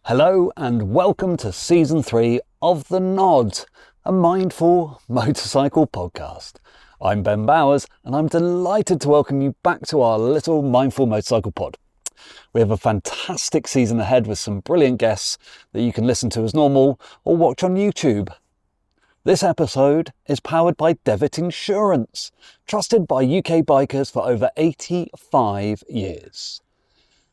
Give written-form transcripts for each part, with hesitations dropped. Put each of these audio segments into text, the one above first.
Hello and welcome to Season 3 of The Nod, a mindful motorcycle podcast. I'm Ben Bowers and I'm delighted to welcome you back to our little mindful motorcycle pod. We have a fantastic season ahead with some brilliant guests that you can listen to as normal or watch on YouTube. This episode is powered by Devitt Insurance, trusted by UK bikers for over 85 years.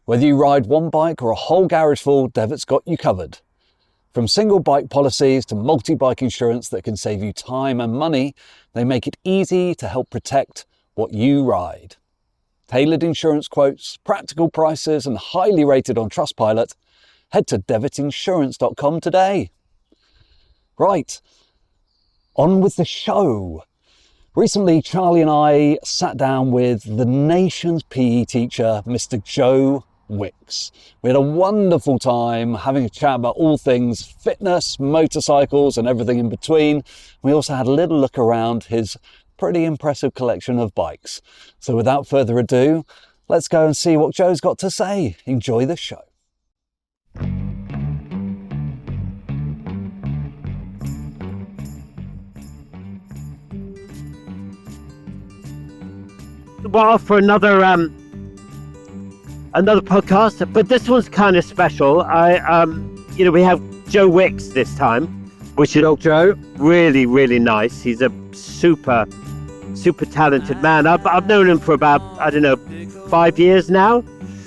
Whether you ride one bike or a whole garage full, Devitt's got you covered. From single bike policies to multi-bike insurance that can save you time and money, they make it easy to help protect what you ride. Tailored insurance quotes, practical prices and highly rated on Trustpilot. Head to devittinsurance.com today. Right, on with the show. Recently, Charley and I sat down with the nation's PE teacher, Mr. Joe Wicks. We had a wonderful time having a chat about all things fitness, motorcycles and everything in between. We also had a little look around his pretty impressive collection of bikes. So without further ado, let's go and see what Joe's got to say. Enjoy the show. Well, for another podcast, but this one's kind of special. We have Joe Wicks this time, which is Joe. Really nice. He's a super talented man. I've known him for about 5 years now.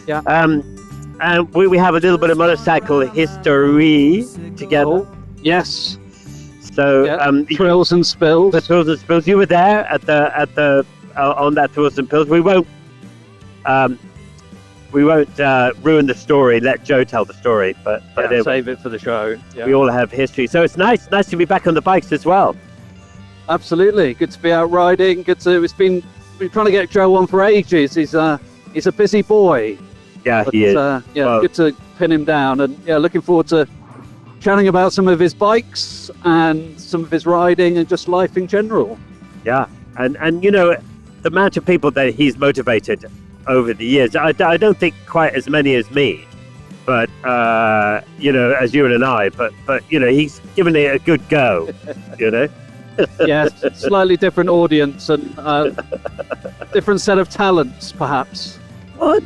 Yeah. And we have a little bit of motorcycle history together. Oh, yes. So thrills and spills. The thrills and spills. You were there at the on that thrills and spills. We won't ruin the story. Let Joe tell the story, but save it for the show. Yeah. We all have history, so it's nice to be back on the bikes as well. Absolutely, good to be out riding. We've been trying to get Joe on for ages. He's a busy boy. Yeah, he is. Good to pin him down, and looking forward to chatting about some of his bikes and some of his riding and just life in general. Yeah, and the amount of people that he's motivated over the years, I don't think quite as many as me, but as you and I, but he's given it a good go, Yes, slightly different audience and different set of talents, perhaps. What?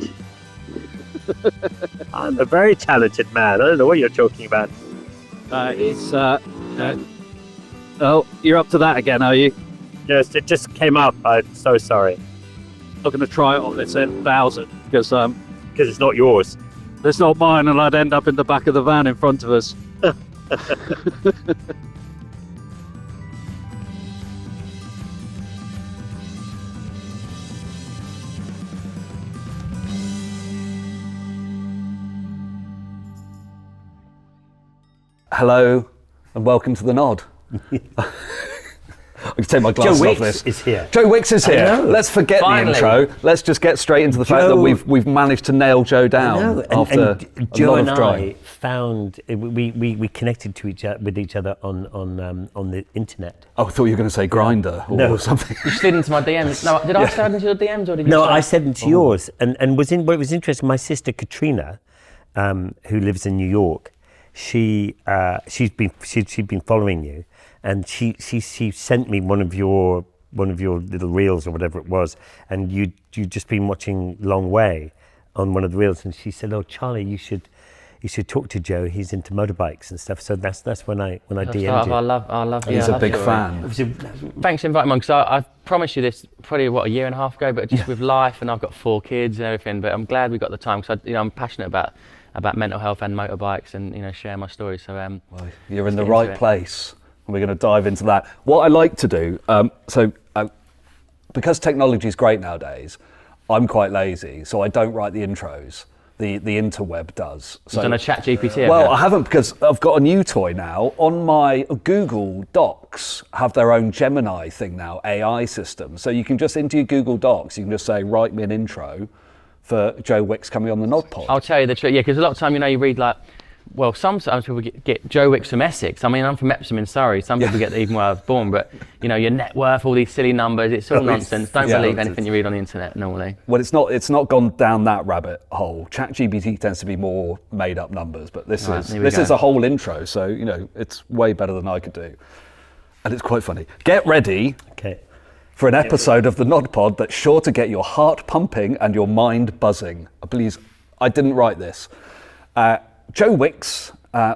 I'm a very talented man. I don't know what you're talking about. Oh, you're up to that again, are you? Yes, it just came up. I'm so sorry. I'm not going to try it on this 1000 because it's not yours. It's not mine, and I'd end up in the back of the van in front of us. Hello and welcome to The Nod. I can take my glasses off this. Joe Wicks is here. Joe Wicks is here. Let's forget Finally. the intro. Let's just get straight into the fact that we've managed to nail Joe down after and Joe a lot and of trying. I found we connected to each other on the internet. Oh, I thought you were going to say Grindr or something. You slid into my DMs. No, did I slide into your DMs or did you? No, I slid into yours. And what was interesting, my sister Katrina, who lives in New York, she'd been following you. And she sent me one of your little reels or whatever it was, and you'd just been watching Long Way on one of the reels, and she said, "Oh, Charlie, you should talk to Joe. He's into motorbikes and stuff." So that's when I DM'd you. I love. He's a big fan. Thanks for inviting me on, because I promised you this probably a year and a half ago, but just with life, and I've got 4 kids and everything. But I'm glad we got the time, because I'm passionate about mental health and motorbikes, and share my story. So well, you're in the right place. We're going to dive into that. What I like to do, because technology is great nowadays, I'm quite lazy, so I don't write the intros. The interweb does. So, you've done a chat GPT? Well, I haven't, because I've got a new toy now. On my Google Docs have their own Gemini thing now, AI system. So you can just, into your Google Docs, you can just say, write me an intro for Joe Wicks coming on the Nod Pod. I'll tell you the truth, because a lot of time, you read well, sometimes people get Joe Wicks from Essex. I mean, I'm from Epsom in Surrey. Some people get that even where I was born, but your net worth, all these silly numbers, it's all nonsense. Don't believe anything you read on the internet normally. Well, it's not gone down that rabbit hole. ChatGPT tends to be more made up numbers, but this is a whole intro, so it's way better than I could do. And it's quite funny. Get ready for an episode of the Nod Pod that's sure to get your heart pumping and your mind buzzing. Please, I didn't write this. Joe Wicks,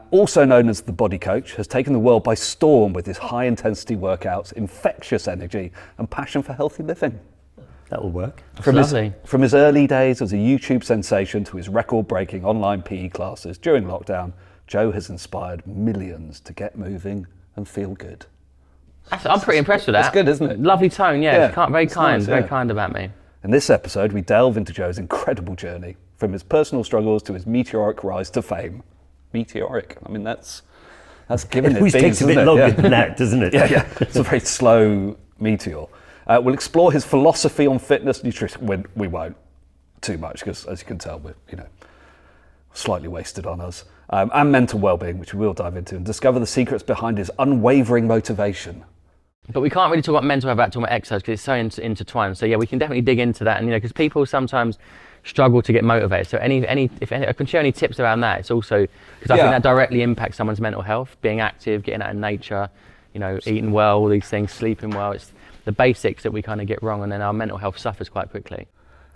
also known as the Body Coach, has taken the world by storm with his high-intensity workouts, infectious energy, and passion for healthy living. That will work. From his early days as a YouTube sensation to his record-breaking online PE classes during lockdown, Joe has inspired millions to get moving and feel good. I'm pretty impressed with that. That's good, isn't it? Lovely tone, very kind, nice, very kind about me. In this episode, we delve into Joe's incredible journey, from his personal struggles to his meteoric rise to fame. Meteoric, I mean, that's giving it. It always takes a bit longer than that, doesn't it? Yeah. It's a very slow meteor. We'll explore his philosophy on fitness, nutrition. We won't too much, because as you can tell, we're slightly wasted on us. And mental well-being, which we will dive into, and discover the secrets behind his unwavering motivation. But we can't really talk about mental health without talking about exercise, because it's so intertwined. So yeah, we can definitely dig into that, and because people sometimes struggle to get motivated. So if I can share any tips around that, it's also because I think that directly impacts someone's mental health. Being active, getting out in nature, eating well, all these things, sleeping well. It's the basics that we kind of get wrong, and then our mental health suffers quite quickly.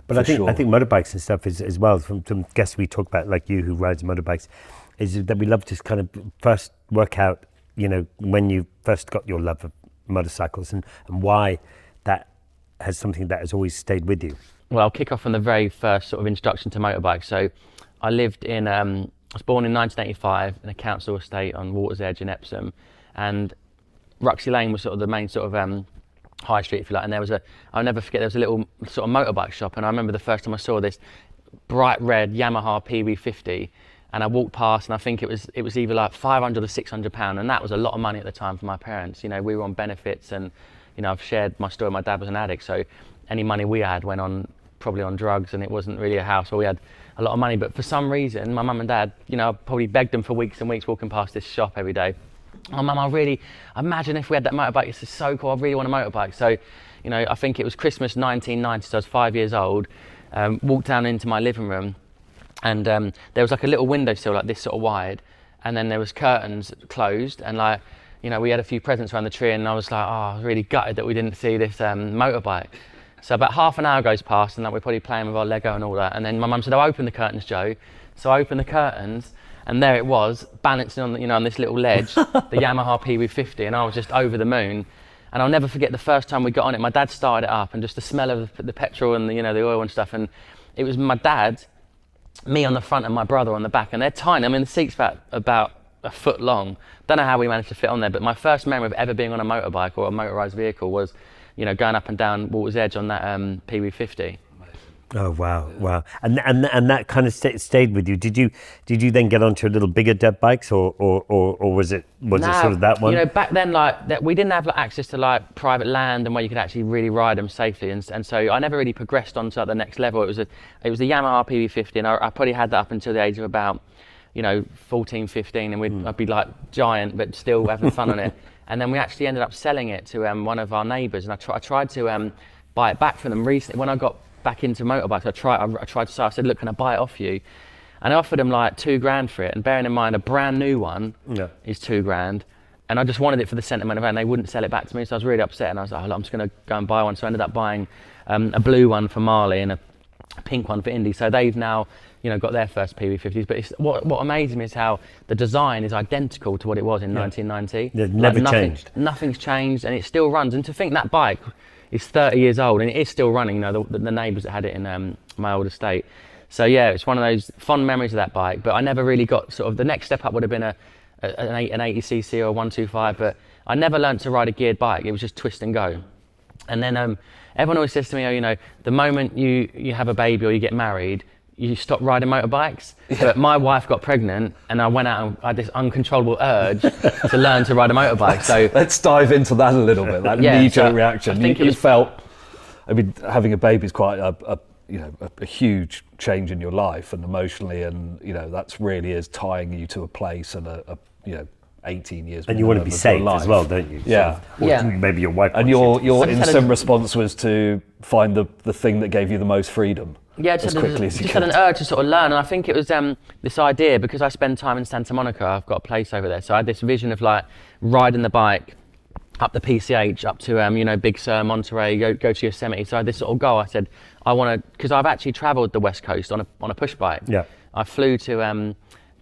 But I think motorbikes and stuff is as well, from guests we talk about, like you who rides motorbikes, is that we love to kind of first work out, when you first got your love of motorcycles and why that has something that has always stayed with you. Well, I'll kick off from the very first sort of introduction to motorbikes. So I lived I was born in 1985 in a council estate on Water's Edge in Epsom, and Ruxley Lane was sort of the main sort of high street, if you like, and I'll never forget, there was a little sort of motorbike shop, and I remember the first time I saw this bright red Yamaha PB50, and I walked past, and I think it was either like £500 or £600, and that was a lot of money at the time for my parents. We were on benefits, and I've shared my story. My dad was an addict, so any money we had went on probably on drugs, and it wasn't really a house where we had a lot of money. But for some reason, my mum and dad, I probably begged them for weeks and weeks walking past this shop every day. Oh, Mum, I imagine if we had that motorbike. This is so cool. I really want a motorbike. So, I think it was Christmas 1990, so I was 5 years old. Walked down into my living room, and there was like a little windowsill like this sort of wide, and then there was curtains closed, and we had a few presents around the tree, and I was like, I was really gutted that we didn't see this motorbike. So about half an hour goes past, and we're probably playing with our Lego and all that, and then my mum said, open the curtains, Joe. So I opened the curtains, and there it was, balancing on on this little ledge, the Yamaha PB50, and I was just over the moon. And I'll never forget the first time we got on it. My dad started it up, and just the smell of the petrol and the oil and stuff, and it was my dad, me on the front, and my brother on the back, and they're tiny. I mean, the seat's about a foot long. Don't know how we managed to fit on there, but my first memory of ever being on a motorbike or a motorised vehicle was going up and down Water's Edge on that PB50. Oh wow! And that kind of stayed with you. Did you then get onto a little bigger dirt bikes, or was it sort of that one? Back then, we didn't have access to private land and where you could actually really ride them safely, and so I never really progressed on to the next level. It was the Yamaha PB50, and I probably had that up until the age of about 14, 15, and I'd be like giant, but still having fun on it. And then we actually ended up selling it to one of our neighbours, and I tried to buy it back from them recently. When I got back into motorbikes, I tried to say, I said, look, can I buy it off you? And I offered them like $2,000 for it, and bearing in mind a brand new one is $2,000, and I just wanted it for the sentiment of it, and they wouldn't sell it back to me, so I was really upset, and I was like, I'm just going to go and buy one. So I ended up buying a blue one for Marley and a pink one for Indy. So they've now got their first PB50s, but what amazes me is how the design is identical to what it was in 1990. It never changed. Nothing's changed, and it still runs. And to think that bike is 30 years old and it is still running, the neighbours that had it in my old estate. So yeah, it's one of those fond memories of that bike, but I never really got the next step up would have been an 80cc or a 125, but I never learnt to ride a geared bike. It was just twist and go. And then everyone always says to me, the moment you have a baby or you get married, you stop riding motorbikes. Yeah. But my wife got pregnant, and I went out and I had this uncontrollable urge to learn to ride a motorbike. So let's dive into that a little bit. That knee-jerk reaction. You felt, having a baby is quite a a huge change in your life and emotionally, and that's really is tying you to a place and a 18 years. And you want to be safe as well, don't you? Yeah. Maybe your wife. And your instant response was to find the thing that gave you the most freedom. Yeah, as quickly as you just could. had an urge to sort of learn, and I think it was this idea, because I spend time in Santa Monica, I've got a place over there, so I had this vision of like riding the bike up the PCH, up to Big Sur, Monterey, go to Yosemite. So I had this sort of goal. I said I want to, because I've actually travelled the West Coast on a push bike. Yeah. I flew to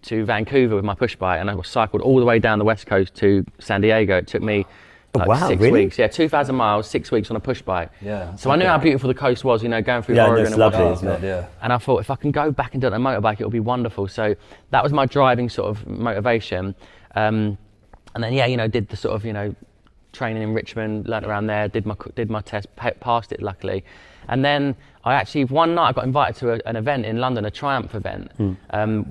Vancouver with my push bike, and I cycled all the way down the West Coast to San Diego. It took me like 6 weeks. Yeah, 2,000 miles, 6 weeks on a push bike. Yeah. So I knew how beautiful the coast was, going through Oregon and lovely, whatnot. isn't it? Yeah. And I thought if I can go back and do it on a motorbike, it'll be wonderful. So that was my driving sort of motivation. And then did the sort of training in Richmond, learnt around there, did my test, passed it luckily. And then one night I got invited to an event in London, a Triumph event,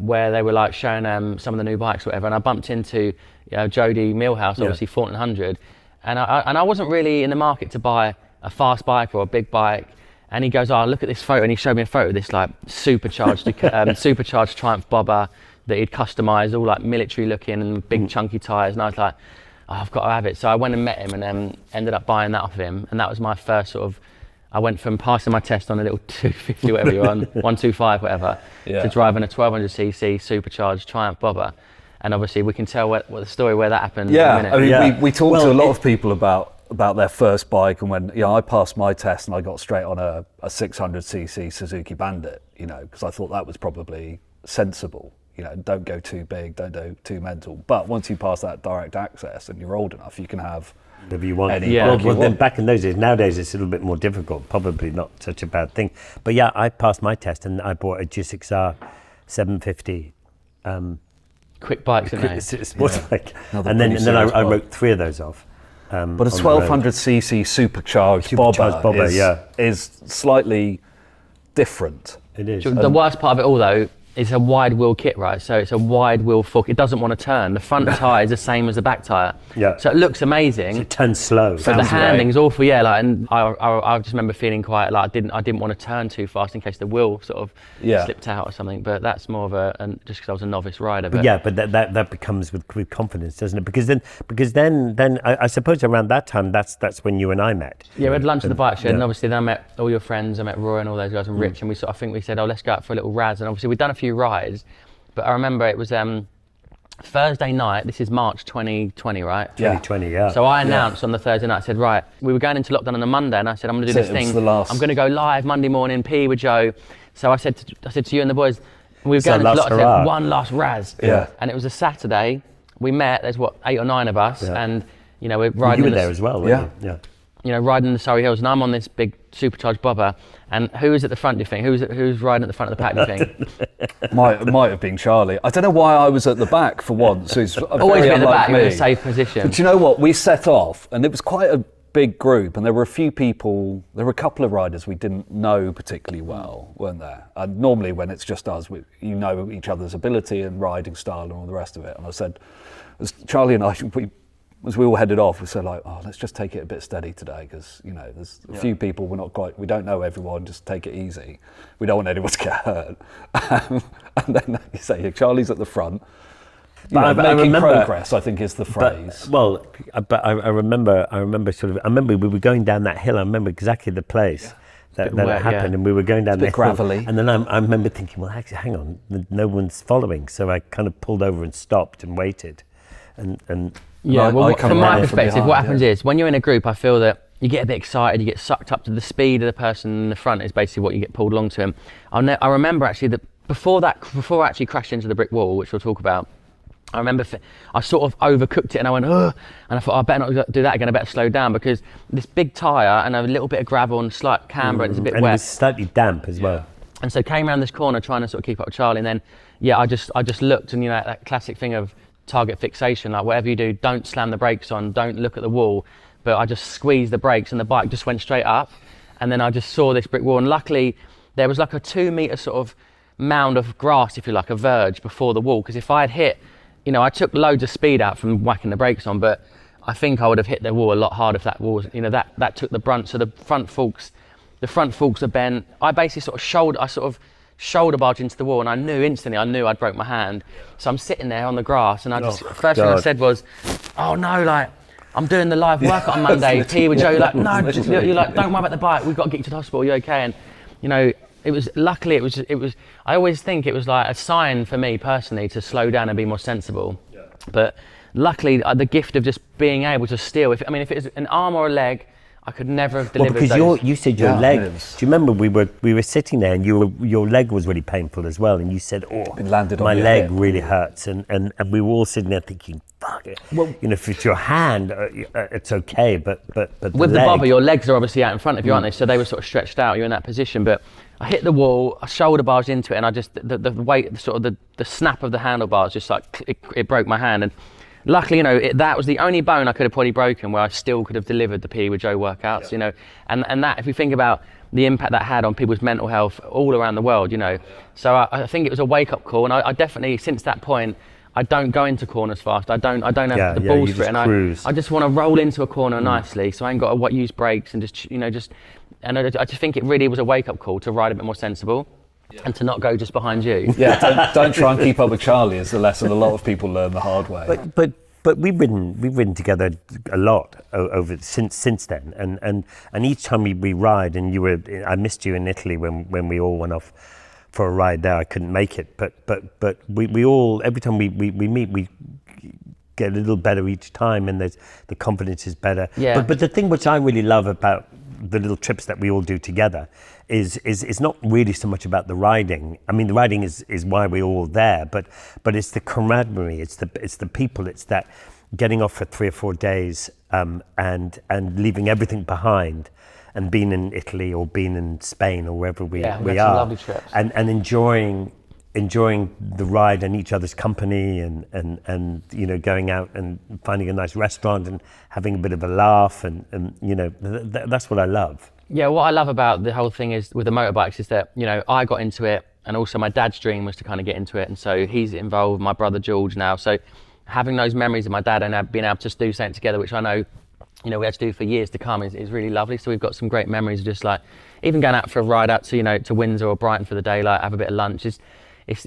where they were like showing some of the new bikes or whatever, and I bumped into Jody Millhouse, obviously 1400, and I wasn't really in the market to buy a fast bike or a big bike. And he goes, look at this photo, and he showed me a photo of this like supercharged Triumph bobber that he'd customised, all like military looking and big chunky tyres, and I was like, I've got to have it. So I went and met him and ended up buying that off of him, and that was my first sort of, I went from passing my test on a little 250, whatever you're on, 125, whatever, to driving a 1200cc supercharged Triumph bobber. And obviously we can tell what the story where that happened in a minute. I mean, we talked to a lot of people about their first bike, and when I passed my test and I got straight on a 600cc Suzuki Bandit, because I thought that was probably sensible. Don't go too big, don't go too mental. But once you pass that direct access and you're old enough, you can have whatever you want. Any bike you Then want. back in those days, nowadays it's a little bit more difficult, probably not such a bad thing. But yeah, I passed my test and I bought a G6R 750. Quick bikes, isn't they? Sports bike. And then pretty I serious bike. wrote 3 of those off. But a 1200cc supercharged bobber is slightly different. It is. The worst part of it all, though, is a wide wheel kit, right? So it's a wide wheel fork. It doesn't want to turn. The front tyre is the same as the back tyre. Yeah. So it looks amazing. It turns slow. But the handling's awful, and I just remember feeling quite like I didn't want to turn too fast in case the wheel sort of slipped out or something. But that's more of just because I was a novice rider. But that becomes with confidence, doesn't it? Because then I suppose around that time that's when you and I met. Yeah, we had lunch at the bike shed, and obviously then I met all your friends. I met Roy and all those guys and Rich, and I think we said, let's go out for a little raz. And obviously we'd done a few rides, but I remember it was Thursday night. This is March 2020, right? 2020, yeah. So I announced on the Thursday night, I said, right, we were going into lockdown on the Monday, and I said, I'm going to do this thing. I'm going to go live Monday morning, PE with Joe. So I said to you and the boys, we were going into lockdown, I said, one last raz. Yeah. And it was a Saturday. We met, there's 8 or 9 of us, and we're riding. You were there as well, weren't you? Yeah. Riding the Surrey Hills, and I'm on this big supercharged bobber. And who's at the front, do you think? Who's riding at the front of the pack, do you think? might have been Charley. I don't know why I was at the back for once. Who's always very be at the back, unlike you're in me. a safe position. But you know what? We set off, and it was quite a big group, and there were a few people. There were a couple of riders we didn't know particularly well, weren't there? And normally, when it's just us, you know each other's ability and riding style and all the rest of it. And I said, as Charley and I, as we all headed off, we said let's just take it a bit steady today, because there's a few people we don't know everyone. Just take it easy. We don't want anyone to get hurt. And then you say Charley's at the front. But making I remember, progress, I think, is the phrase. But I remember we were going down that hill. I remember exactly the place that it happened, and we were going down the hill. Gravelly. And then I remember thinking, well, actually, hang on, no one's following. So I kind of pulled over and stopped and waited, and. Yeah, from my perspective, what happens is when you're in a group, I feel that you get a bit excited, you get sucked up to the speed of the person in the front is basically what you get pulled along to. And I remember actually that before I actually crashed into the brick wall, which we'll talk about, I remember I sort of overcooked it and I went, ugh, and I thought, I better not do that again, I better slow down, because this big tyre and a little bit of gravel and slight camber, and it's a bit and wet. It was slightly damp as well. And so came around this corner trying to sort of keep up with Charley, and then, I just looked, and that classic thing of target fixation, like whatever you do, don't slam the brakes on, don't look at the wall. But I just squeezed the brakes and the bike just went straight up, and then I just saw this brick wall, and luckily there was like a 2 metre sort of mound of grass, if you like, a verge before the wall, because if I had hit, I took loads of speed out from whacking the brakes on, but I think I would have hit the wall a lot harder if that wall was, that took the brunt. So the front forks the front forks are bent. I basically sort of shoulder barged into the wall, and I knew instantly I'd broke my hand. So I'm sitting there on the grass, and first thing I said was, "Oh no, like I'm doing the live workout on Monday." P with Joe, you're like, "No, you're like, don't worry about the bike. We've got to get you to the hospital. You're okay." And you know, it was. I always think it was like a sign for me personally to slow down and be more sensible. Yeah. But luckily, the gift of just being able to steal. If it was an arm or a leg, I could never have delivered because you said your leg. Do you remember we were sitting there and your leg was really painful as well, and you said, my leg really hurts, and we were all sitting there thinking, fuck it. Well, you know, if it's your hand, it's okay, but with the bobber, your legs are obviously out in front of you, aren't they? So they were sort of stretched out. You're in that position, but I hit the wall, I shoulder barged into it, and I just the weight, sort of the snap of the handlebars, just like it broke my hand. And luckily, you know, that was the only bone I could have probably broken where I still could have delivered the PE with Joe workouts, you know, and that, if we think about the impact that had on people's mental health all around the world, you know, so I think it was a wake-up call, and I definitely, since that point, I don't go into corners fast. I don't have the balls for it, and I just want to roll into a corner nicely, so I ain't got to use brakes and and I just think it really was a wake-up call to ride a bit more sensible. Yeah. And to not go just behind you. Yeah, don't try and keep up with Charley is the lesson a lot of people learn the hard way. But we've ridden together a lot over since then, and each time we ride, and I missed you in Italy when we all went off for a ride there. I couldn't make it, but we all, every time we meet, we get a little better each time, and the confidence is better. Yeah. But the thing which I really love about the little trips that we all do together is not really so much about the riding. I mean, the riding is why we're all there, but it's the camaraderie, it's the people, it's that getting off for 3 or 4 days and leaving everything behind, and being in Italy or being in Spain or wherever we are, lovely trips. and enjoying the ride and each other's company, and you know, going out and finding a nice restaurant and having a bit of a laugh, and you know, that's what I love. Yeah, what I love about the whole thing is with the motorbikes is that, you know, I got into it, and also my dad's dream was to kind of get into it, and so he's involved, my brother George now, so having those memories of my dad and being able to do something together, which I know, you know, we had to do for years to come, is really lovely. So we've got some great memories of just like even going out for a ride out to, you know, to Windsor or Brighton for the day, like have a bit of lunch. It's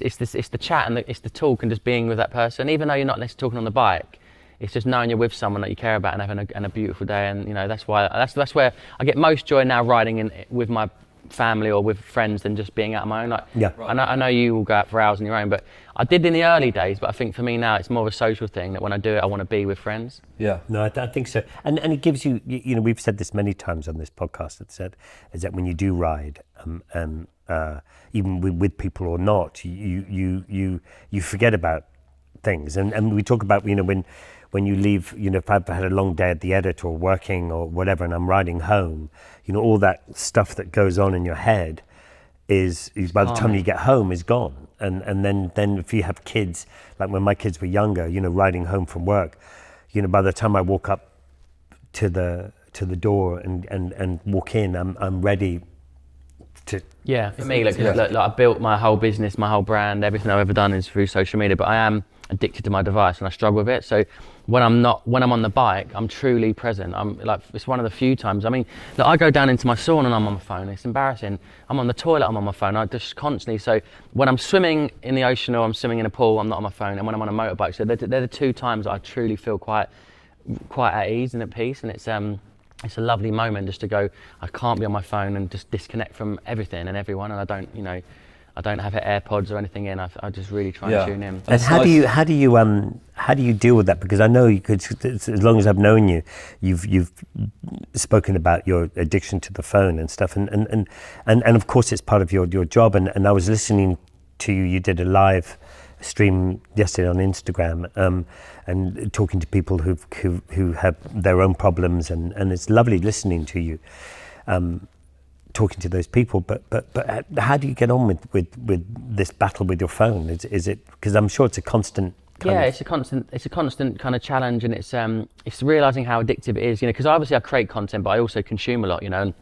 the chat and it's the talk and just being with that person, even though you're not necessarily talking on the bike. It's just knowing you're with someone that you care about and having a beautiful day, and you know, that's where I get most joy now, riding with my family or with friends, than just being out on my own. Like, yeah. I know you will go out for hours on your own, but I did in the early days. But I think for me now, it's more of a social thing, that when I do it, I want to be with friends. Yeah. No, I think so. And it gives you, you know, we've said this many times on this podcast, is that when you do ride, even with people or not, you forget about things. And we talk about, you know, when you leave, you know, if I've had a long day at the edit or working or whatever, and I'm riding home, you know, all that stuff that goes on in your head is by the time you get home is gone. And then if you have kids, like when my kids were younger, you know, riding home from work, you know, by the time I walk up to the door and walk in, I'm ready to. Yeah, for me, like I built my whole business, my whole brand, everything I've ever done is through social media, but I am addicted to my device and I struggle with it. So when I'm on the bike, I'm truly present. I'm like, it's one of the few times. I mean, look, I go down into my sauna and I'm on my phone. It's embarrassing. I'm on the toilet, I'm on my phone. I just constantly. So when I'm swimming in the ocean or I'm swimming in a pool, I'm not on my phone. And when I'm on a motorbike, so they're the two times that I truly feel quite at ease and at peace. And it's a lovely moment just to go, I can't be on my phone and just disconnect from everything and everyone. And I don't have AirPods or anything in. I just really try and tune in. And how do you deal with that? Because I know you could, as long as I've known you, you've spoken about your addiction to the phone and stuff, and of course it's part of your job. And I was listening to you. You did a live stream yesterday on Instagram, and talking to people who have their own problems, and it's lovely listening to you. Talking to those people, but how do you get on with this battle with your phone? Is it, because I'm sure it's a constant it's a constant kind of challenge, and it's realizing how addictive it is, you know, because obviously I create content, but I also consume a lot, you know, and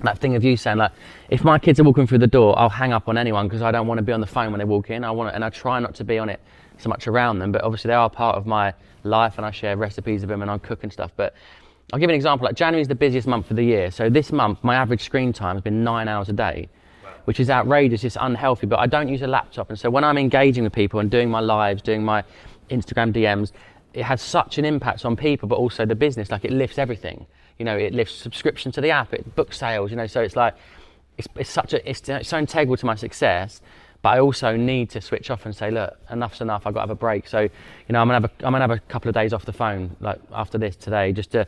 that thing of you saying, like, if my kids are walking through the door, I'll hang up on anyone because I don't want to be on the phone when they walk in. And I try not to be on it so much around them, but obviously they are part of my life and I share recipes of them and I cook and stuff, but I'll give you an example. Like January is the busiest month of the year. So this month, my average screen time has been 9 hours a day, which is outrageous. It's unhealthy, but I don't use a laptop. And so when I'm engaging with people and doing my lives, doing my Instagram DMs, it has such an impact on people, but also the business. Like it lifts everything. You know, it lifts subscription to the app, it book sales, you know, so it's like, it's so integral to my success, but I also need to switch off and say, look, enough's enough, I've got to have a break. So, you know, I'm gonna have a couple of days off the phone, like after this today, just to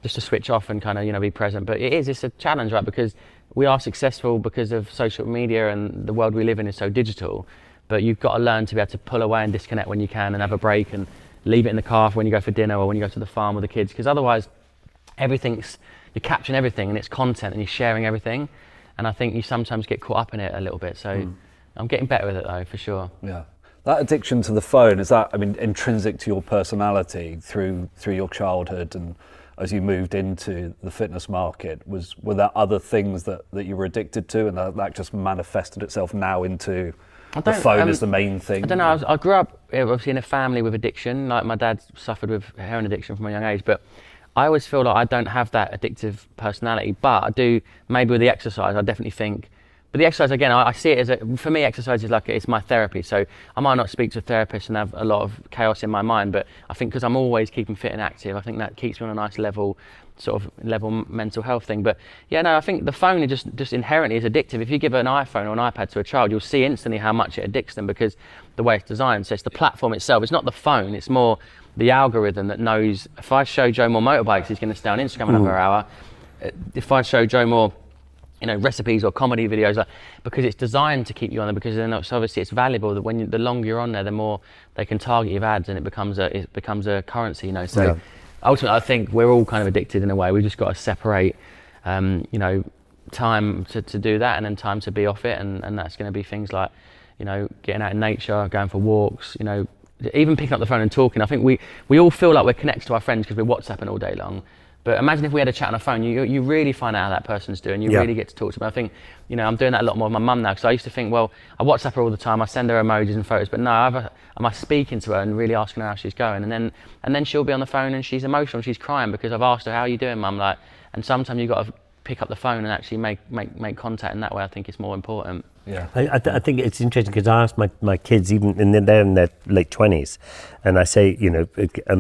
switch off and kind of, you know, be present. But it's a challenge, right? Because we are successful because of social media and the world we live in is so digital, but you've got to learn to be able to pull away and disconnect when you can and have a break and leave it in the car for when you go for dinner or when you go to the farm with the kids, because otherwise you're capturing everything and it's content and you're sharing everything. And I think you sometimes get caught up in it a little bit. So I'm getting better with it though, for sure. Yeah. That addiction to the phone, is that, I mean, intrinsic to your personality through your childhood and as you moved into the fitness market? Were there other things that you were addicted to and that just manifested itself now into the phone is the main thing? I don't know. I grew up obviously in a family with addiction. Like my dad suffered with heroin addiction from a young age, but I always feel like I don't have that addictive personality, but I do, maybe with the exercise, I definitely think. But the exercise, again, I see it as for me, exercise is like, it's my therapy. So I might not speak to a therapist and have a lot of chaos in my mind, but I think because I'm always keeping fit and active, I think that keeps me on a nice level, sort of level mental health thing. But yeah, no, I think the phone is just inherently is addictive. If you give an iPhone or an iPad to a child, you'll see instantly how much it addicts them because the way it's designed. So it's the platform itself. It's not the phone. It's more the algorithm that knows if I show Joe more motorbikes, he's going to stay on Instagram another hour. If I show Joe more, you know, recipes or comedy videos, like, because it's designed to keep you on there, because then it's obviously it's valuable that when the longer you're on there, the more they can target your ads, and it becomes a currency, you know. So ultimately, I think we're all kind of addicted in a way. We've just got to separate, you know, time to do that, and then time to be off it, and that's going to be things like, you know, getting out in nature, going for walks, you know, even picking up the phone and talking. I think we all feel like we're connected to our friends because we're WhatsApping all day long. But imagine if we had a chat on a phone, you really find out how that person's doing, you really get to talk to them. I think, you know, I'm doing that a lot more with my mum now, because I used to think, well, I WhatsApp her all the time, I send her emojis and photos, but no, am I speaking to her and really asking her how she's going? And then she'll be on the phone and she's emotional, she's crying because I've asked her, how are you doing, mum? Like, and sometimes you've got to pick up the phone and actually make contact, and that way I think it's more important. Yeah, I think it's interesting because I asked my kids, even and they're in their late 20s, and I say, you know,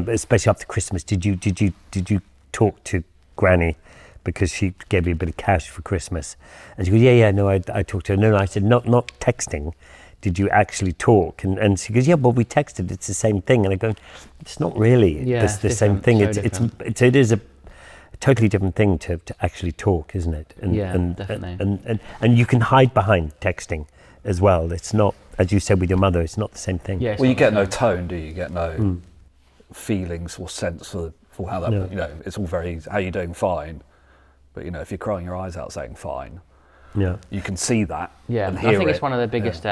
especially after Christmas, did you talk to Granny because she gave me a bit of cash for Christmas? And she goes, yeah, no, I talked to her. No, I said, not texting. Did you actually talk? And she goes, yeah, well, we texted. It's the same thing. And I go, it's not really the same thing. So it is a totally different thing to actually talk, isn't it? And definitely. And you can hide behind texting as well. It's not, as you said with your mother, it's not the same thing. Yeah, well, you get no tone, do you? You get no feelings or sense for how that, you know, it's all very, how you doing, fine. But, you know, if you're crying your eyes out saying fine, you can see that and hear I think it. it's one of the biggest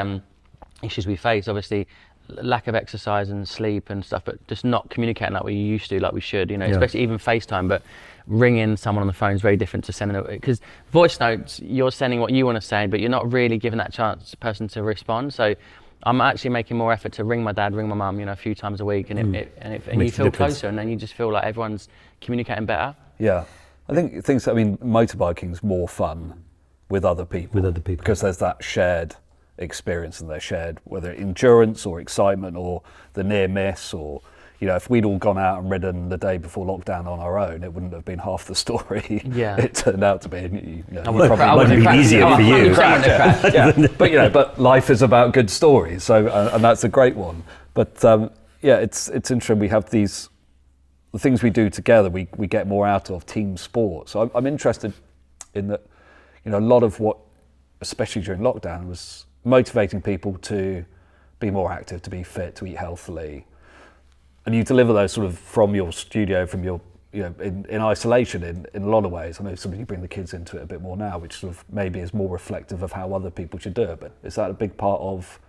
issues we face, obviously, lack of exercise and sleep and stuff, but just not communicating like we used to, like we should, you know, especially even FaceTime, but ringing someone on the phone is very different to sending it, because voice notes, you're sending what you want to say, but you're not really giving that person to respond. So I'm actually making more effort to ring my dad, ring my mum, you know, a few times a week, and you feel closer, and then you just feel like everyone's communicating better. Yeah, I think motorbiking is more fun with other people. Because there's that shared experience, and they're shared, whether endurance or excitement or the near miss, or, you know, if we'd all gone out and ridden the day before lockdown on our own, it wouldn't have been half the story it turned out to be. You know, probably be easier for you. But, you know, but life is about good stories, so and that's a great one. But it's interesting. We have the things we do together. We get more out of team sport. So I'm interested in that. You know, a lot of what, especially during lockdown, was motivating people to be more active, to be fit, to eat healthily. And you deliver those sort of from your studio, from your, you know, in isolation in a lot of ways. I know something you bring the kids into it a bit more now, which sort of maybe is more reflective of how other people should do it. But is that a big part of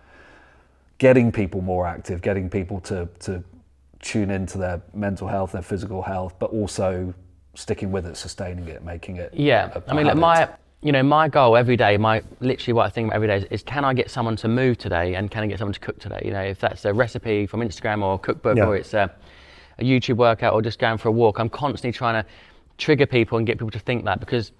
getting people more active, getting people to tune into their mental health, their physical health, but also sticking with it, sustaining it, making it? Yeah, I mean, my goal every day, literally what I think about every day is can I get someone to move today, and can I get someone to cook today? You know, if that's a recipe from Instagram or a cookbook, or it's a YouTube workout, or just going for a walk, I'm constantly trying to trigger people and get people to think that, because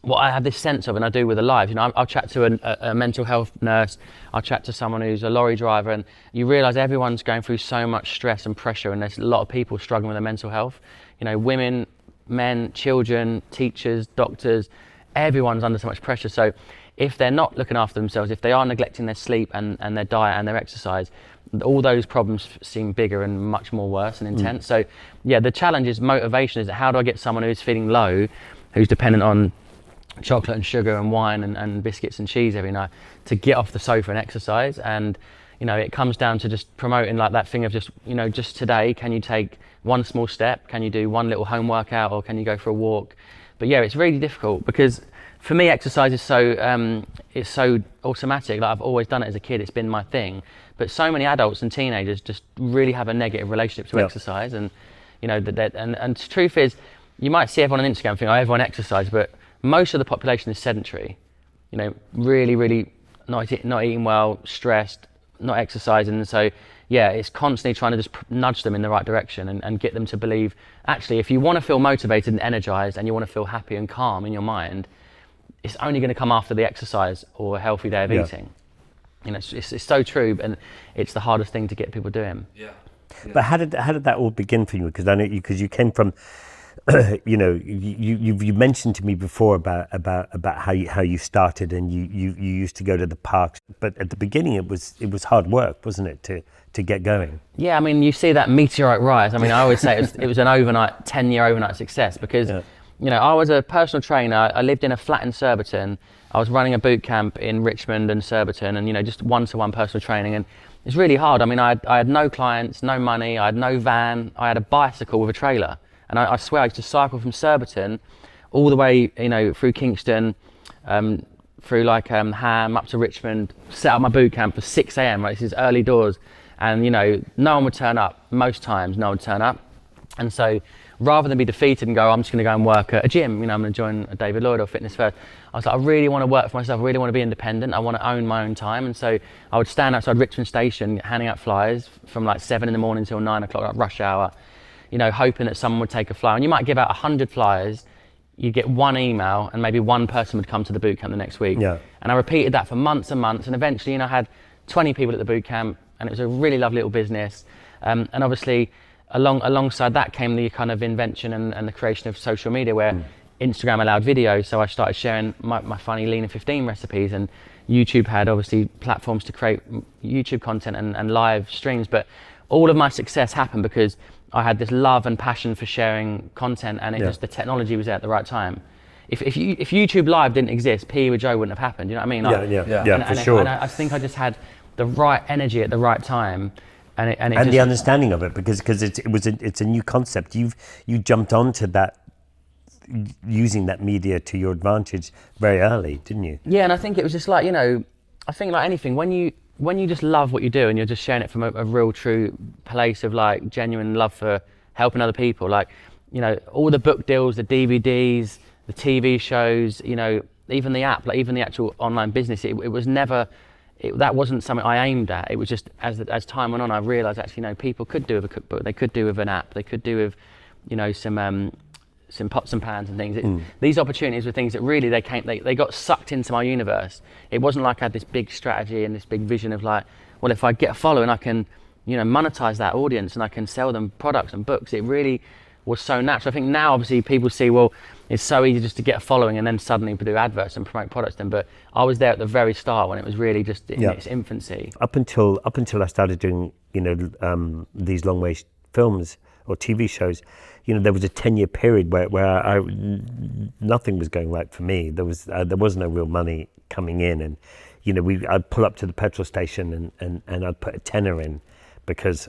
what I have this sense of, and I do with the lives, you know, I'll chat to a mental health nurse, I'll chat to someone who's a lorry driver, and you realise everyone's going through so much stress and pressure, and there's a lot of people struggling with their mental health. You know, women, men, children, teachers, doctors, everyone's under so much pressure. So if they're not looking after themselves, if they are neglecting their sleep and their diet and their exercise, all those problems seem bigger and much more worse and intense. So yeah, the challenge is motivation. Is how do I get someone who's feeling low, who's dependent on chocolate and sugar and wine and biscuits and cheese every night, to get off the sofa and exercise? And you know, it comes down to just promoting like that thing of just, you know, just today, can you take one small step? Can you do one little home workout, or can you go for a walk? But yeah, it's really difficult, because for me, exercise is so automatic. Like, I've always done it as a kid. It's been my thing. But so many adults and teenagers just really have a negative relationship to exercise. And you know, and the truth is, you might see everyone on Instagram think, oh, everyone exercise, but most of the population is sedentary. You know, really not eating well, stressed, not exercising. And so yeah, it's constantly trying to just nudge them in the right direction and get them to believe, actually, if you want to feel motivated and energized and you want to feel happy and calm in your mind, it's only going to come after the exercise or a healthy day of eating. You know, it's so true, and it's the hardest thing to get people doing. Yeah. But how did that all begin for you? Because I know you came from, you know, you mentioned to me before about how you started, and you used to go to the parks. But at the beginning, it was hard work, wasn't it, to get going? Yeah, I mean, you see that meteoric rise. I mean, I always say it was an 10-year overnight success, because you know, I was a personal trainer. I lived in a flat in Surbiton. I was running a boot camp in Richmond and Surbiton, and you know, just one-to-one personal training, and it's really hard. I mean, I had no clients, no money, I had no van, I had a bicycle with a trailer, and I swear I used to cycle from Surbiton all the way, you know, through Kingston, through like Ham up to Richmond, set up my boot camp for 6 a.m. Right, this is early doors, and you know, no one would turn up. Most times, no one would turn up, and so rather than be defeated and go, I'm just going to go and work at a gym, you know, I'm going to join a David Lloyd or Fitness First, I was like, I really want to work for myself, I really want to be independent, I want to own my own time. And so I would stand outside Richmond Station handing out flyers from like 7 in the morning till 9 o'clock, like rush hour, you know, hoping that someone would take a flyer. And you might give out 100 flyers, you'd get one email, and maybe one person would come to the boot camp the next week. Yeah. And I repeated that for months and months, and eventually, you know, I had 20 people at the boot camp, and it was a really lovely little business. And obviously, alongside that came the kind of invention and the creation of social media, where Instagram allowed video. So I started sharing my funny Lean in 15 recipes, and YouTube had obviously platforms to create YouTube content and live streams. But all of my success happened because I had this love and passion for sharing content, and just the technology was there at the right time. If YouTube Live didn't exist, PE with Joe wouldn't have happened. You know what I mean? For sure. And I think I just had the right energy at the right time. And the understanding of it, because it's a new concept. You jumped onto that, using that media to your advantage very early, didn't you? Yeah, and I think it was just like, you know, I think like anything, when you just love what you do and you're just sharing it from a real true place of like genuine love for helping other people, like, you know, all the book deals, the DVDs, the TV shows, you know, even the app, like even the actual online business, it was never. That wasn't something I aimed at. It was just as time went on, I realised actually, you know, people could do with a cookbook. They could do with an app. They could do with, you know, some pots and pans and things. These opportunities were things that really they got sucked into my universe. It wasn't like I had this big strategy and this big vision of like, well, if I get a following, I can, you know, monetize that audience and I can sell them products and books. It really was so natural. I think now obviously people see, well, it's so easy just to get a following and then suddenly do adverts and promote products then. But I was there at the very start when it was really just in its infancy. Up until I started doing, you know, these long way films or TV shows, you know, there was a 10-year period where nothing was going right for me. There was no real money coming in, and you know, I'd pull up to the petrol station and I'd put a tenner in because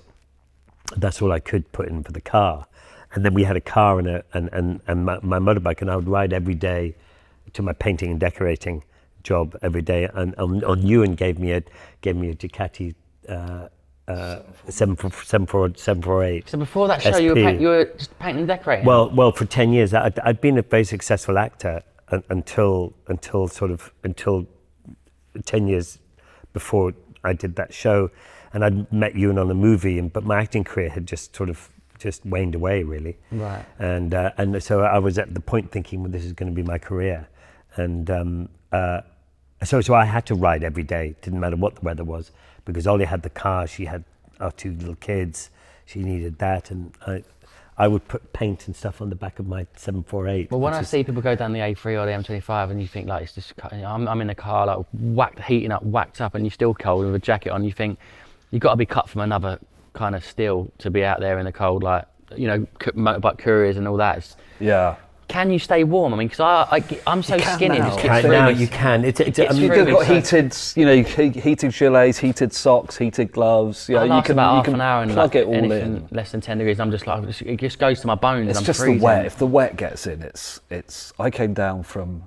that's all I could put in for the car. And then we had a car and my motorbike, and I would ride every day to my painting and decorating job every day. And on Ewan gave me a Ducati 748. So before that show, SP. you were just painting and decorating. Well, for 10 years, I'd been a very successful actor until 10 years before I did that show, and I'd met Ewan on a movie, but my acting career had just sort of just waned away really. Right. And so I was at the point thinking, well, this is going to be my career, and so I had to ride every day. Didn't matter what the weather was, because Ollie had the car. She had our 2 little kids. She needed that, and I would put paint and stuff on the back of my 748. Well, when I see people go down the A3 or the M25, and you think like, it's just, I'm in the car like heating up, whacked up, and you're still cold with a jacket on. You think you've got to be cut from another kind of steel to be out there in the cold, like, you know, motorbike couriers and all that. Yeah. Can you stay warm? I mean, because I'm so skinny. Now. You can. You've got heated, you know, heated gilets, heated socks, heated gloves. Yeah, you can about half an hour and plug it all anything in. less than 10 degrees. I'm just like, it just goes to my bones. It's I'm just freezing. the wet. If the wet gets in, it's. I came down from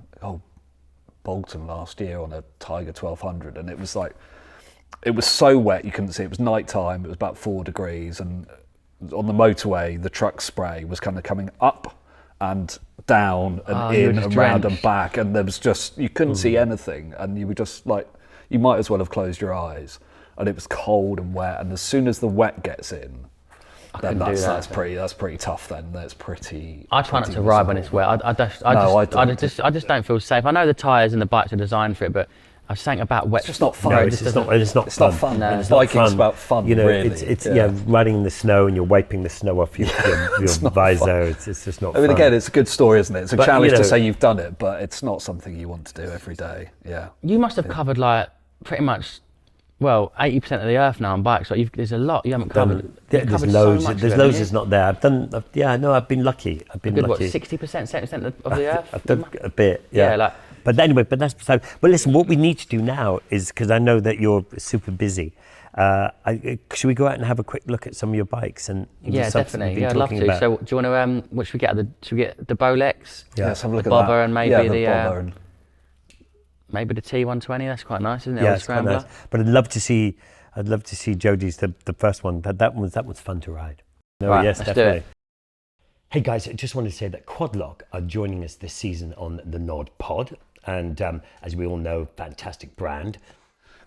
Bolton last year on a Tiger 1200, and it was so wet you couldn't see. It was night time. It was about 4 degrees, and on the motorway, the truck spray was kind of coming up and down and in and round and back, and there was just, you couldn't see anything, and you were just like, you might as well have closed your eyes, and it was cold and wet, and as soon as the wet gets in, then that's pretty tough. Then that's pretty. I try not to ride when it's wet. I just don't feel safe. I know the tyres and the bikes are designed for it, but I was saying about wet. It's just not fun. No, it's not fun. No. Biking's about fun, you know, really. It's riding in the snow and you're wiping the snow off your visor. It's just not fun. I mean, again, it's a good story, isn't it? It's a challenge to say you've done it, but it's not something you want to do every day. Yeah. You must have covered like pretty much, 80% of the earth now on bikes. Like there's a lot you haven't covered. There's loads. There's loads that's not there. I've been lucky. I've been lucky. What, 60%, 70% of the earth? I've done a bit. Yeah. But anyway, that's beside. But listen, what we need to do now is, because I know that you're super busy, should we go out and have a quick look at some of your bikes and definitely. Yeah, I'd love to. About? So, do you want to? What should we get? Should we get the Bolex? Yeah, let's have a look at that. And maybe the maybe the T120. That's quite nice, isn't it? Yeah, it's quite nice. But I'd love to see Jodie's the first one. That was fun to ride. No, right, yes, let's definitely. do it. Hey guys, I just wanted to say that Quadlock are joining us this season on the Nod Pod. And as we all know, fantastic brand.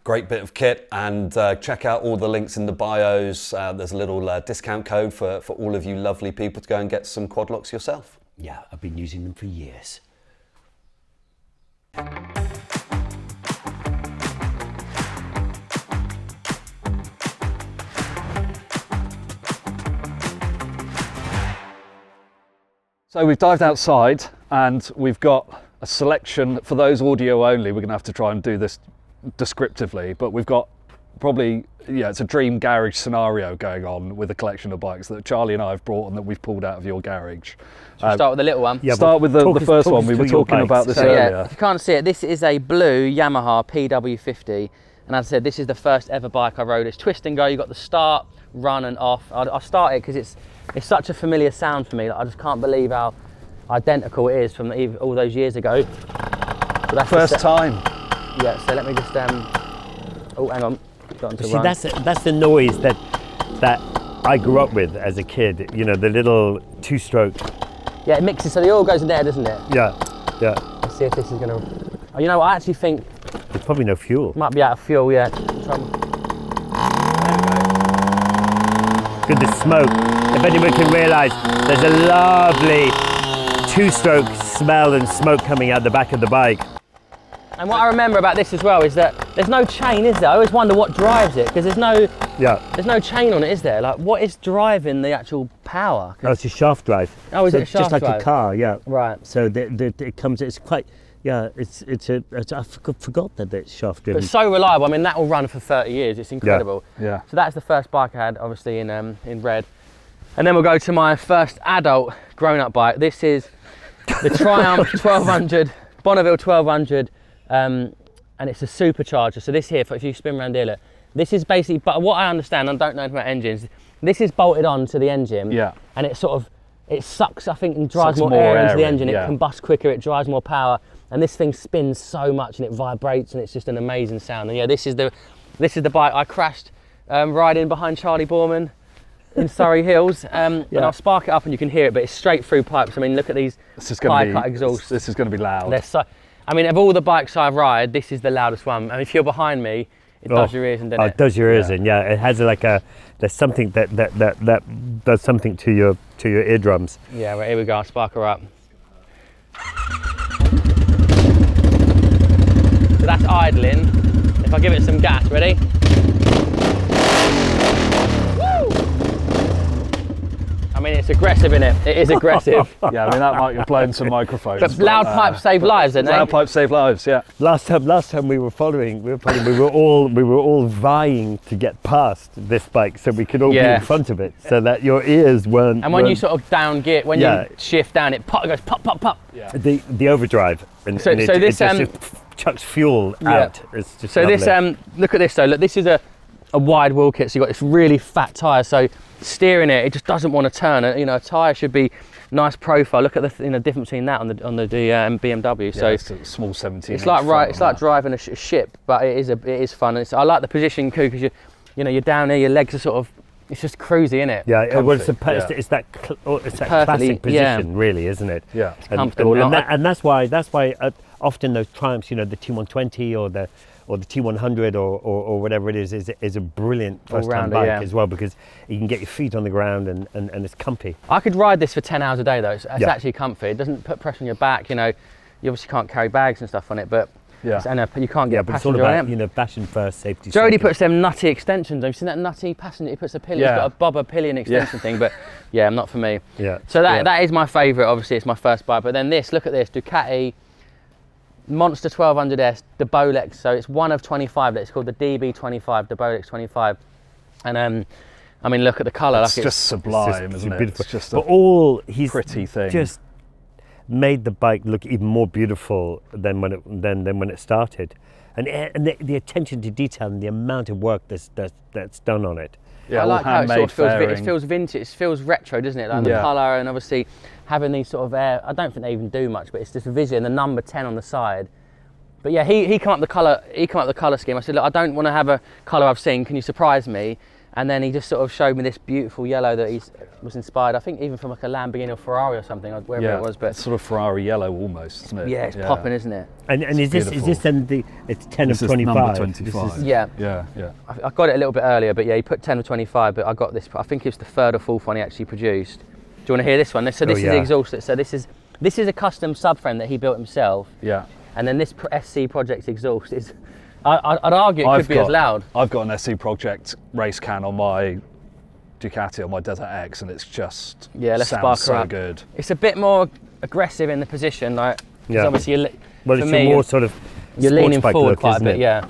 Great bit of kit, and check out all the links in the bios. There's a little discount code for all of you lovely people to go and get some Quadlocks yourself. Yeah, I've been using them for years. So we've dived outside and we've got a selection for those audio only. We're going to have to try and do this descriptively, but we've got probably, it's a dream garage scenario going on with a collection of bikes that Charlie and I have brought and that we've pulled out of your garage. Should we start with the little one? Yeah, start with the first one. We were talking about this earlier. Yeah, if you can't see it, this is a blue Yamaha PW50, and as I said, this is the first ever bike I rode. It's twist and go. You got the start, run, and off. I start it because it's such a familiar sound for me. Like, I just can't believe how identical it is from all those years ago. But that's first time. Yeah. So let me just. Oh, hang on. See, that's the noise that I grew up with as a kid. You know, the little two-stroke. Yeah, it mixes, so the oil goes in there, doesn't it? Yeah. Let's see if this is going to. Oh, you know, I actually think there's probably no fuel. Might be out of fuel. Yeah. Good, the smoke. If anyone can realise, there's a lovely two-stroke smell and smoke coming out the back of the bike. And what I remember about this as well is that there's no chain, is there? I always wonder what drives it, because there's no chain on it, is there? Like, what is driving the actual power? Oh, it's a shaft drive. Oh, is it a shaft just like drive? a car, yeah. Right. So it comes. It's quite. Yeah. I forgot that it's shaft driven. But so reliable. I mean, that will run for 30 years. It's incredible. Yeah. So that's the first bike I had, obviously in red. And then we'll go to my first adult grown-up bike. This is the Triumph 1200, Bonneville 1200. And it's a supercharger. So this here, if you spin around here, look, this is basically, but what I understand, I don't know about engines, this is bolted on to the engine. Yeah. And it sucks, I think, and drives more air into the engine. Yeah. It combusts quicker, it drives more power. And this thing spins so much and it vibrates and it's just an amazing sound. And yeah, this is the bike I crashed riding behind Charley Borman in Surrey Hills. And I'll spark it up and you can hear it, but it's straight through pipes. I mean, look at these cut exhausts. This is going to be loud. I mean, of all the bikes I ride, this is the loudest one. And if you're behind me, It does your ears in, doesn't it? it? It does your ears in, yeah. It has there's something that does something to your eardrums. Yeah, well, here we go, I'll spark her up. So that's idling. If I give it some gas, ready? I mean, it's aggressive, innit? It is aggressive. Yeah, I mean, that might have blown some microphones. But loud pipes save lives, don't they? Loud pipes save lives, yeah. Last time we were all vying to get past this bike so we could all be in front of it, so that your ears weren't. And when you sort of down gear, when you shift down, it goes pop, pop, pop. Yeah. The overdrive, and So it this just chucks fuel out. It's just so lovely. this look at this though. Look, this is a wide wheel kit. So you've got this really fat tyre. So steering it just doesn't want to turn. You know, a tyre should be nice profile. Look at the difference between that on the BMW. So it's a small 17. it's like driving a ship, but it is fun. And I like the position too, because you're down there, your legs are sort of. It's just cruisy, isn't it? Yeah, well, it's that classic position, really, isn't it? Yeah, it's comfortable. And that's why often those Triumphs, you know, the T120 or the T100 or whatever it is a brilliant first-time bike as well, because you can get your feet on the ground and it's comfy. I could ride this for 10 hours a day though. It's actually comfy. It doesn't put pressure on your back. You know, you obviously can't carry bags and stuff on it, but and you can't get a but it's all passenger about, on it. you know, fashion first, safety Jody second. puts them nutty extensions. Have you seen that nutty passenger? He puts a pillion. He's got a bobber pillion extension thing, but not for me. Yeah. So that is my favourite. Obviously, it's my first bike. But then this, look at this, Ducati Monster 1200S, the Bolex. So it's one of 25. It's called the DB25, the Bolex 25. And I mean, look at the colour. It's just sublime, isn't it? Beautiful. It's just he's pretty thing. Just made the bike look even more beautiful than when it started, and the attention to detail and the amount of work that's done on it. Yeah, I like how it sort of feels vintage. It feels retro, doesn't it? Like the colour, and obviously having these sort of I don't think they even do much, but it's just a vision. The number 10 on the side. But yeah, he came up with the colour. He came up with the colour scheme. I said, look, I don't want to have a colour I've seen. Can you surprise me? And then he just sort of showed me this beautiful yellow that was inspired, I think, even from like a Lamborghini or Ferrari or something, wherever it was. But it's sort of Ferrari yellow almost, isn't it? Yeah, it's popping, isn't it? And is this then it's 10 this of 25? Number 25. Yeah. I got it a little bit earlier, but yeah, he put 10 of 25. But I got this. I think it was the third or fourth one he actually produced. Do you want to hear this one? So this is the exhaust. So this is a custom subframe that he built himself. Yeah. And then this SC Project exhaust is. I'd argue it could be as loud. I've got an SC Project race can on my Ducati, on my Desert X, and it's just sounds so good. It's a bit more aggressive in the position, like obviously more sort of you're leaning forward look, quite a bit, it?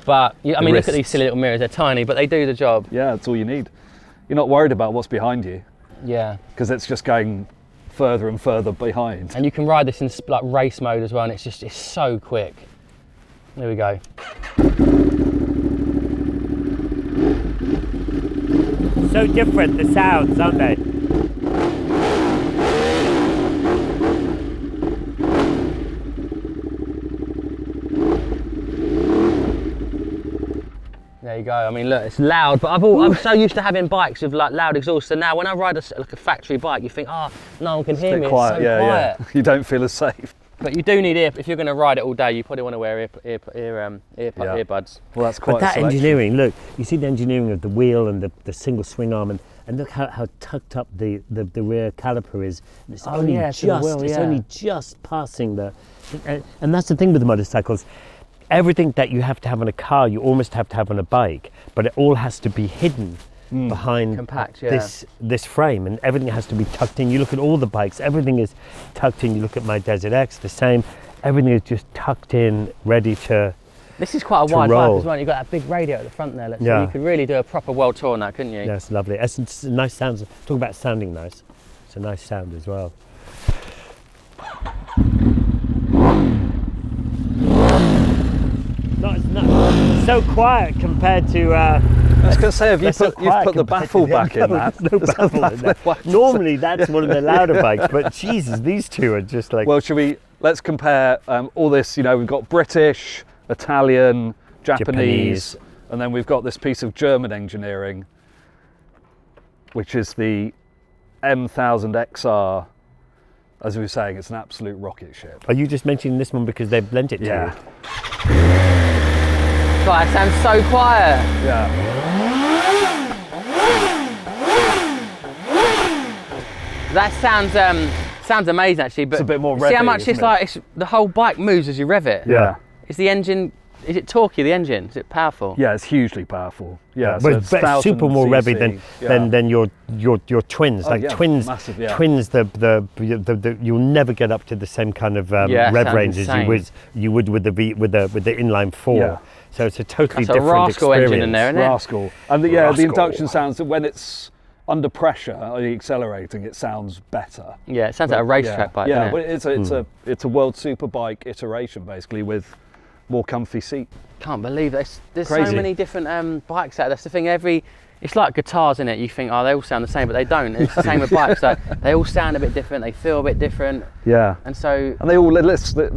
But I mean, look at these silly little mirrors. They're tiny, but they do the job. Yeah, that's all you need. You're not worried about what's behind you. Yeah. Because it's just going further and further behind. And you can ride this in like race mode as well, and it's so quick. There we go. So different, the sounds, aren't they? There you go. I mean, look, it's loud, but I'm so used to having bikes with like loud exhaust. So now when I ride like a factory bike, you think, no one can hear me. Quiet, it's so quiet. Yeah. You don't feel as safe. But you do need if you're going to ride it all day, you probably want to wear earbuds. Well, that's quite. But that engineering, look, you see the engineering of the wheel and the single swing arm, and look how tucked up the rear caliper is. And it's only just passing the. And that's the thing with the motorcycles. Everything that you have to have on a car, you almost have to have on a bike, but it all has to be hidden behind this frame, and everything has to be tucked in. You look at all the bikes, everything is tucked in. You look at my Desert X, the same. Everything is just tucked in, ready to. This is quite a wide bike as well. You've got that big radio at the front there. So you could really do a proper world tour on that, couldn't you? Yeah, it's lovely. It's nice sounds. Talk about sounding nice. It's a nice sound as well. Not so quiet compared to. I was going to say, you've put the baffle back in that. No baffle in that. Normally that's one of the louder bikes, but Jesus, these two are just like. Well, let's compare all this, we've got British, Italian, Japanese, and then we've got this piece of German engineering, which is the M1000XR. As we were saying, it's an absolute rocket ship. Are you just mentioning this one because they've lent it to you? God, it sounds so quiet. Yeah. That sounds amazing actually, but It's a bit more see how revvy, much isn't it's it? like, the whole bike moves as you rev it. Yeah. Is the engine, is it torquey, the engine? Is it powerful? Yeah, it's hugely powerful. Yeah, but, it's but it's super 1000 more revvy cc. than your twins. Oh, Like yeah, twins, massive, yeah. twins. The you'll never get up to the same kind of Yeah, rev sounds range as insane. you would with the inline 4. Yeah. So it's a totally That's a different rascal experience. engine in there, isn't it? Rascal. And the Rascal. induction sounds that when it's under pressure, accelerating, it sounds better. Yeah, it sounds like a racetrack bike, Yeah, doesn't it? but it's a World Superbike iteration basically with more comfy seat. Can't believe there's Crazy. so many different bikes out there. That's the thing, it's like guitars, isn't it? You think, oh, they all sound the same, but they don't. It's the same with bikes. So they all sound a bit different, they feel a bit different. Yeah. And so And they all elicit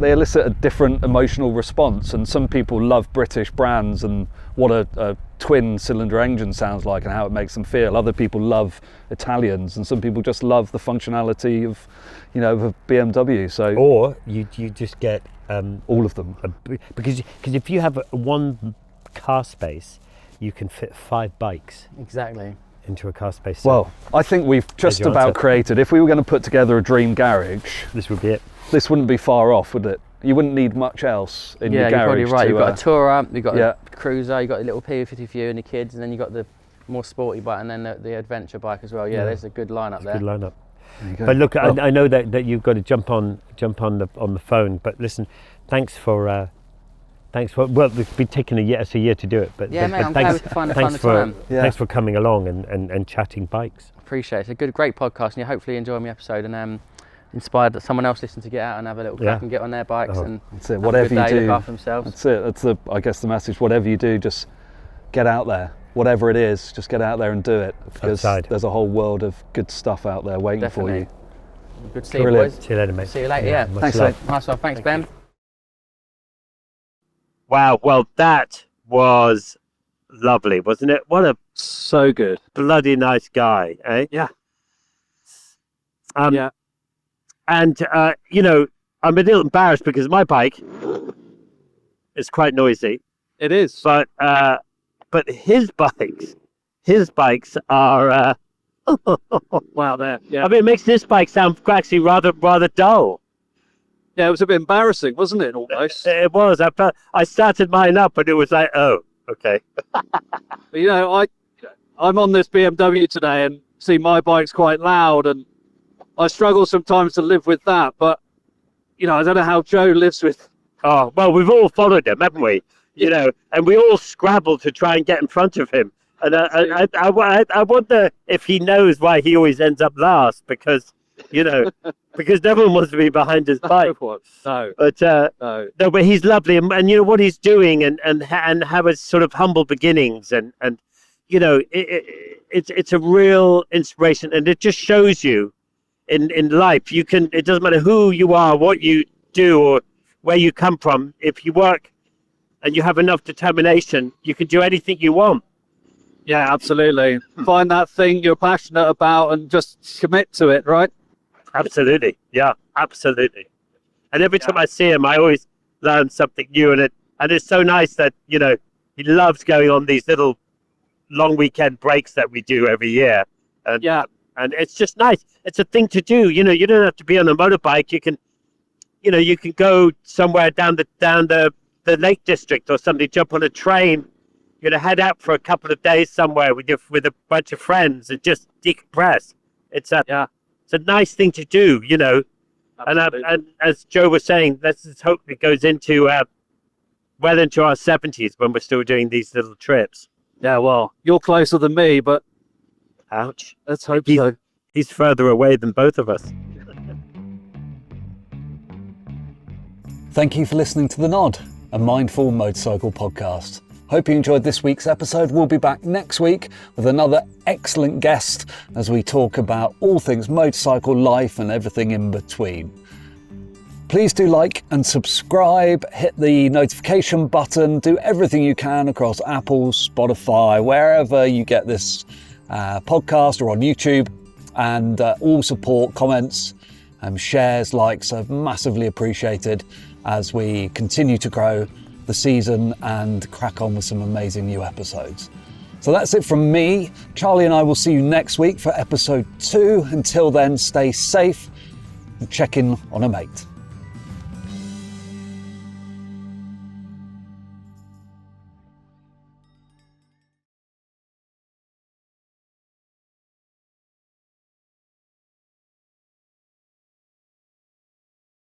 a different emotional response, and some people love British brands and what a twin cylinder engine sounds like and how it makes them feel. Other people love Italians, and some people just love the functionality of a BMW. So Or you just get all of them. because if you have one car space, you can fit 5 bikes exactly. into a car space. Well, I think we've just your about answer. created, if we were going to put together a dream garage, this would be it. this wouldn't be far off, would it? You wouldn't need much else in your Yeah, garage. you're probably right. to, You've got a tourer, you've got yeah. a cruiser, you've got a little P50 for you and the kids, and then you've got the more sporty bike, and then the adventure bike as well. Yeah, there's a good lineup there. Good lineup. There you go. But look, I know that you've got to jump on the phone. But listen, thanks for well, it's been taking a year to do it. But Yeah, but, mate, but I'm glad we could find the fun time. Yeah. Thanks for coming along and chatting bikes. Appreciate it. It's a great podcast, and you hopefully enjoy my episode and inspired that someone else listen to get out and have a little crack and get on their bikes and That's it. have Whatever a good day, you do, look after themselves. that's it. That's I guess the message. Whatever you do, just get out there. Whatever it is, just get out there and do it, because Outside. there's a whole world of good stuff out there waiting Definitely. for you. Good to see you, Brilliant. boys. See you later, mate. See you later. Yeah. much Thanks, love. mate. Nice one. Thanks, Ben. Wow, well, that was lovely, wasn't it? What a So good. bloody nice guy, eh? Yeah. Yeah. Yeah. And, I'm a little embarrassed because my bike is quite noisy, It is. but his bikes are, Wow, there. Yeah. I mean, it makes this bike sound actually rather dull. Yeah, it was a bit embarrassing, wasn't it, almost? It was. I started mine up and it was like, oh, okay. But, I'm on this BMW today and see my bike's quite loud, and I struggle sometimes to live with that. But, I don't know how Joe lives with. Oh, well, we've all followed him, haven't we? And we all scrabbled to try and get in front of him. And I wonder if he knows why he always ends up last, because, because no one wants to be behind his bike. No. But No. no, but he's lovely, and what he's doing, and how it's sort of humble beginnings, and it's a real inspiration, and it just shows you in life it doesn't matter who you are, what you do, or where you come from. If you work and you have enough determination, you can do anything you want. Yeah, absolutely. Find that thing you're passionate about and just commit to it, right? Absolutely, yeah, absolutely. And every time I see him, I always learn something new, and it's so nice that he loves going on these little long weekend breaks that we do every year. And Yeah. and it's just nice. It's a thing to do. You don't have to be on a motorbike. You can, you can go somewhere down the Lake District or something. Jump on a train. Head out for a couple of days somewhere with a bunch of friends and just decompress. It's a nice thing to do. And as Joe was saying, let's just hope it goes into well into our 70s when we're still doing these little trips. Yeah, well, you're closer than me, but Ouch. let's hope so. He's further away than both of us. Thank you for listening to The Nod, a mindful motorcycle podcast. Hope you enjoyed this week's episode. We'll be back next week with another excellent guest as we talk about all things motorcycle life and everything in between. Please do like and subscribe, hit the notification button, do everything you can across Apple, Spotify, wherever you get this podcast, or on YouTube. And all support, comments, shares, likes are massively appreciated as we continue to grow the the season and crack on with some amazing new episodes. So that's it from me. Charlie and I will see you next week for episode 2. Until then, stay safe and check in on a mate.